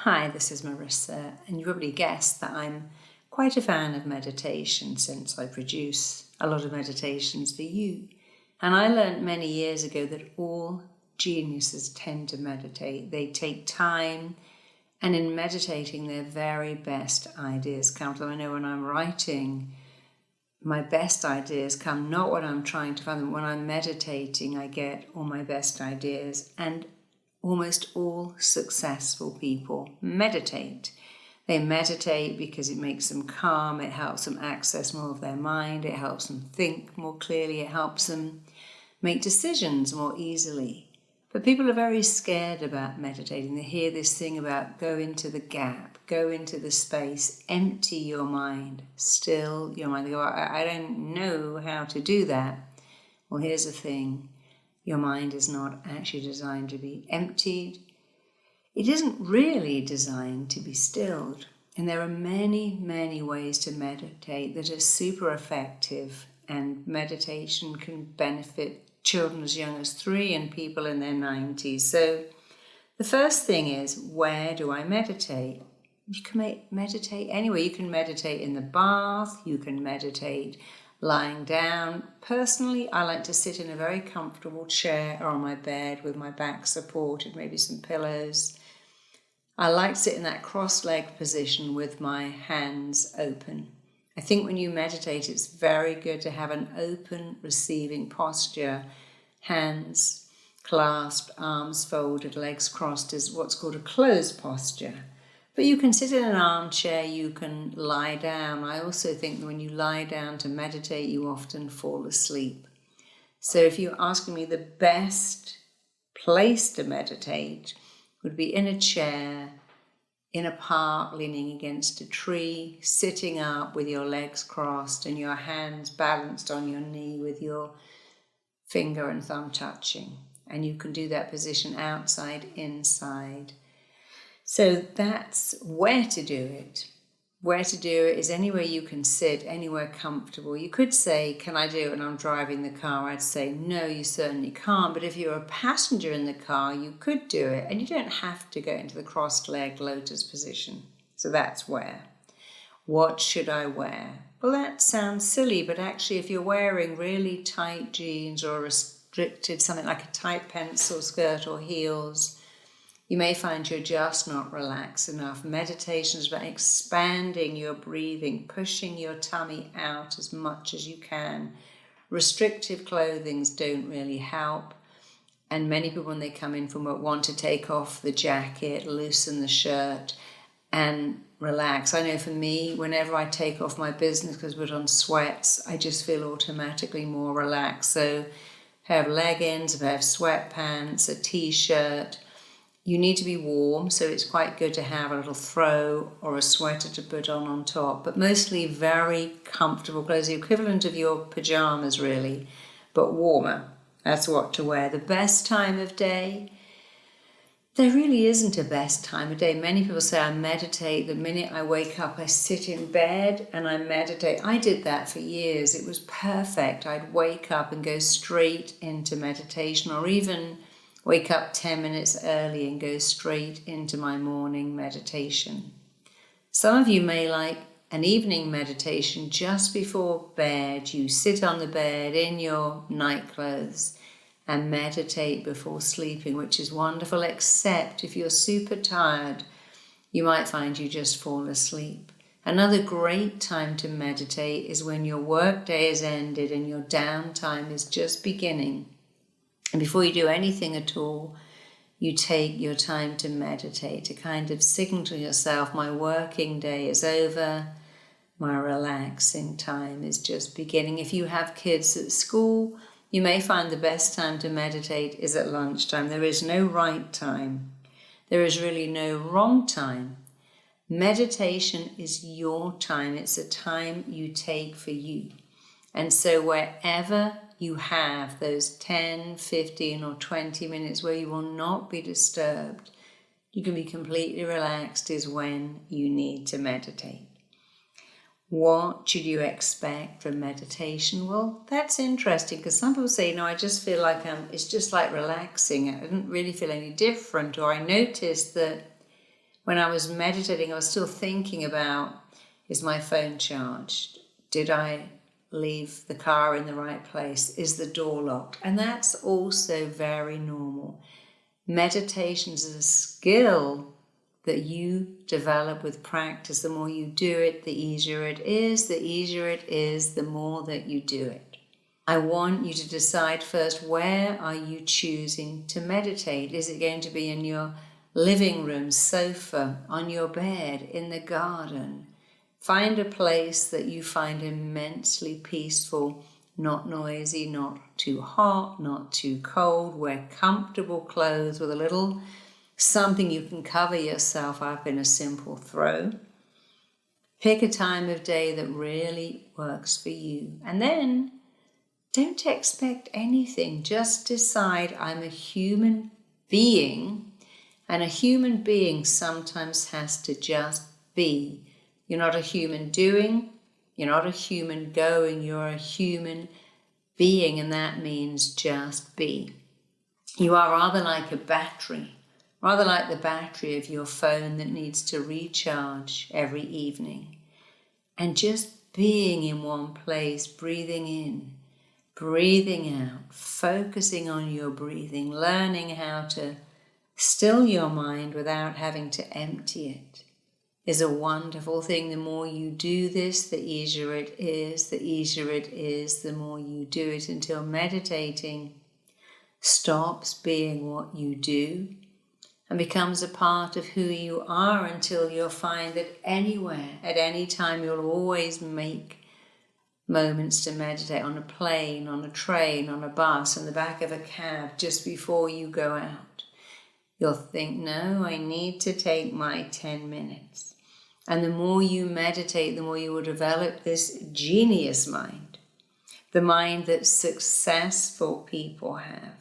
Hi, this is Marissa, and you probably guessed that I'm quite a fan of meditation since I produce a lot of meditations for you. And I learned many years ago that all geniuses tend to meditate. They take time, and in meditating, their very best ideas come to them. I know when I'm writing, my best ideas come not when I'm trying to find them. When I'm meditating, I get all my best ideas, and almost all successful people meditate. They meditate because it makes them calm, it helps them access more of their mind, it helps them think more clearly, it helps them make decisions more easily. But people are very scared about meditating. They hear this thing about go into the gap, go into the space, empty your mind, still your mind. They go, I don't know how to do that. Well, here's the thing. Your mind is not actually designed to be emptied. It isn't really designed to be stilled. And there are many, many ways to meditate that are super effective, and meditation can benefit children as young as 3 and people in their 90s. So the first thing is, where do I meditate? You can meditate anywhere. You can meditate in the bath, you can meditate lying down. Personally, I like to sit in a very comfortable chair or on my bed with my back supported, maybe some pillows. I like to sit in that cross-legged position with my hands open. I think when you meditate, it's very good to have an open, receiving posture. Hands clasped, arms folded, legs crossed is what's called a closed posture. But you can sit in an armchair, you can lie down. I also think that when you lie down to meditate, you often fall asleep. So if you're asking me, the best place to meditate would be in a chair, in a park, leaning against a tree, sitting up with your legs crossed and your hands balanced on your knee with your finger and thumb touching. And you can do that position outside, inside. So that's where to do it. Where to do it is anywhere you can sit, anywhere comfortable. You could say, can I do it when I'm driving the car? I'd say, no, you certainly can't. But if you're a passenger in the car, you could do it. And you don't have to go into the crossed-legged lotus position. So that's where. What should I wear? Well, that sounds silly, but actually if you're wearing really tight jeans or restricted, something like a tight pencil skirt or heels, you may find you're just not relaxed enough. Meditation is about expanding your breathing, pushing your tummy out as much as you can. Restrictive clothing don't really help. And many people, when they come in from work, want to take off the jacket, loosen the shirt, and relax. I know for me, whenever I take off my business because I put on sweats, I just feel automatically more relaxed. So if I have leggings, if I have sweatpants, a t-shirt, you need to be warm, so it's quite good to have a little throw or a sweater to put on top, but mostly very comfortable clothes, the equivalent of your pajamas really, but warmer. That's what to wear. The best time of day? There really isn't a best time of day. Many people say I meditate. The minute I wake up, I sit in bed and I meditate. I did that for years. It was perfect. I'd wake up and go straight into meditation, or even wake up 10 minutes early and go straight into my morning meditation. Some of you may like an evening meditation just before bed. You sit on the bed in your night clothes and meditate before sleeping, which is wonderful, except if you're super tired, you might find you just fall asleep. Another great time to meditate is when your work day is ended and your downtime is just beginning. And before you do anything at all, you take your time to meditate, to kind of signal to yourself, my working day is over, my relaxing time is just beginning. If you have kids at school, you may find the best time to meditate is at lunchtime. There is no right time. There is really no wrong time. Meditation is your time. It's a time you take for you. And so wherever you have those 10, 15 or 20 minutes where you will not be disturbed, you can be completely relaxed, is when you need to meditate. What should you expect from meditation? Well, that's interesting because some people say, I just feel like it's just like relaxing. I didn't really feel any different, or I noticed that When I was meditating, I was still thinking about, is my phone charged? Did I leave the car in the right place? Is the door locked? And that's also very normal. Meditation is a skill that you develop with practice. The more you do it, the easier it is. The easier it is, the more that you do it. I want you to decide first, where are you choosing to meditate? Is it going to be in your living room, sofa, on your bed, in the garden? Find a place that you find immensely peaceful, not noisy, not too hot, not too cold. Wear comfortable clothes with a little something you can cover yourself up in a simple throw. Pick a time of day that really works for you. And then don't expect anything. Just decide, I'm a human being, and a human being sometimes has to just be. You're not a human doing, you're not a human going, you're a human being, and that means just be. You are rather like a battery, rather like the battery of your phone that needs to recharge every evening. And just being in one place, breathing in, breathing out, focusing on your breathing, learning how to still your mind without having to empty it is a wonderful thing. The more you do this, the easier it is. The easier it is, the more you do it, until meditating stops being what you do and becomes a part of who you are, until you'll find that anywhere, at any time, you'll always make moments to meditate, on a plane, on a train, on a bus, in the back of a cab, just before you go out. You'll think, no, I need to take my 10 minutes. And the more you meditate, the more you will develop this genius mind, the mind that successful people have.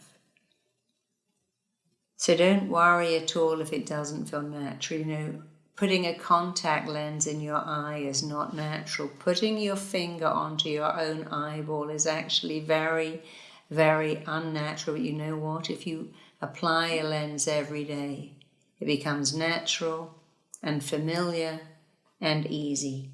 So don't worry at all if it doesn't feel natural. Putting a contact lens in your eye is not natural. Putting your finger onto your own eyeball is actually very, very unnatural. But you know what? If you apply a lens every day, it becomes natural and familiar and easy.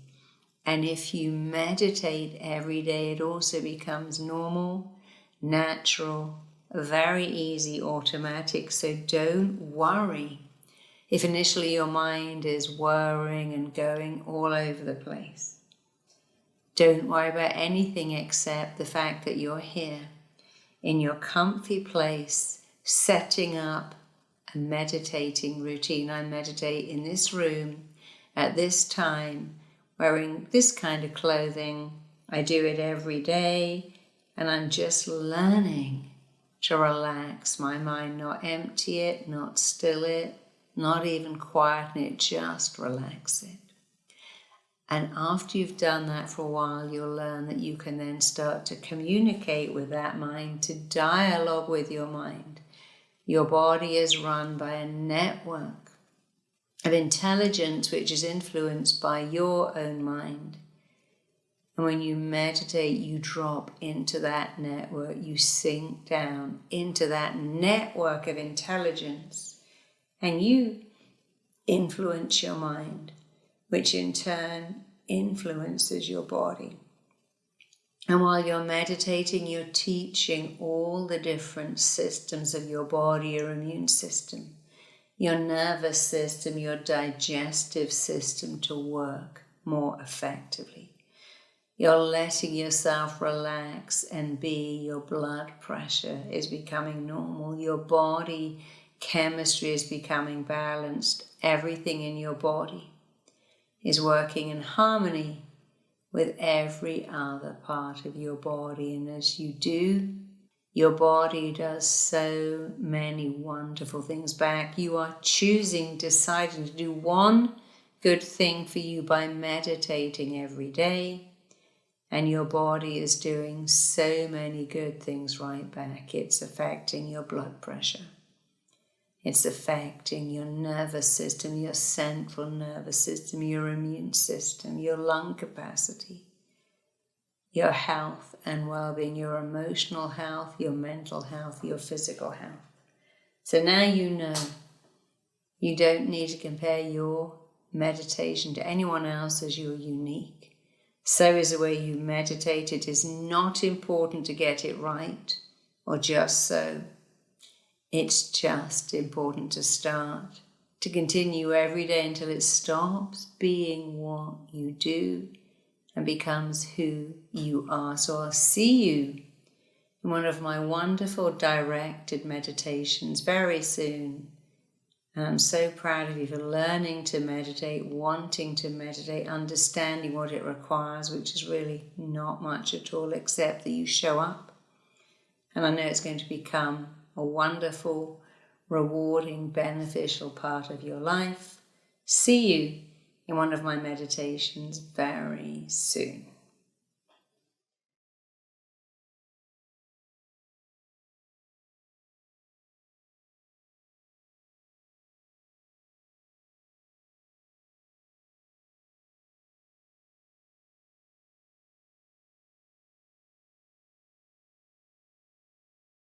And if you meditate every day, it also becomes normal, natural, very easy, automatic. So don't worry if initially your mind is whirring and going all over the place. Don't worry about anything except the fact that you're here in your comfy place, setting up a meditating routine. I meditate in this room at this time, wearing this kind of clothing. I do it every day, and I'm just learning to relax my mind, not empty it, not still it, not even quieten it, just relax it. And after you've done that for a while, you'll learn that you can then start to communicate with that mind, to dialogue with your mind. Your body is run by a network of intelligence which is influenced by your own mind. And when you meditate, you drop into that network, you sink down into that network of intelligence, and you influence your mind, which in turn influences your body. And while you're meditating, you're teaching all the different systems of your body, your immune system, your nervous system, your digestive system to work more effectively. You're letting yourself relax and be. Your blood pressure is becoming normal. Your body chemistry is becoming balanced. Everything in your body is working in harmony with every other part of your body. And as you do, your body does so many wonderful things back. You are deciding to do one good thing for you by meditating every day. And your body is doing so many good things right back. It's affecting your blood pressure. It's affecting your nervous system, your central nervous system, your immune system, your lung capacity, your health and well-being, your emotional health, your mental health, your physical health. So now you know You don't need to compare your meditation to anyone else, as you're unique. So is the way you meditate. It is not important to get it right or just so. It's just important to start, to continue every day until it stops being what you do and becomes who you are. So I'll see you in one of my wonderful directed meditations very soon. And I'm so proud of you for learning to meditate, wanting to meditate, understanding what it requires, which is really not much at all, except that you show up. And I know it's going to become a wonderful, rewarding, beneficial part of your life. See you in one of my meditations very soon.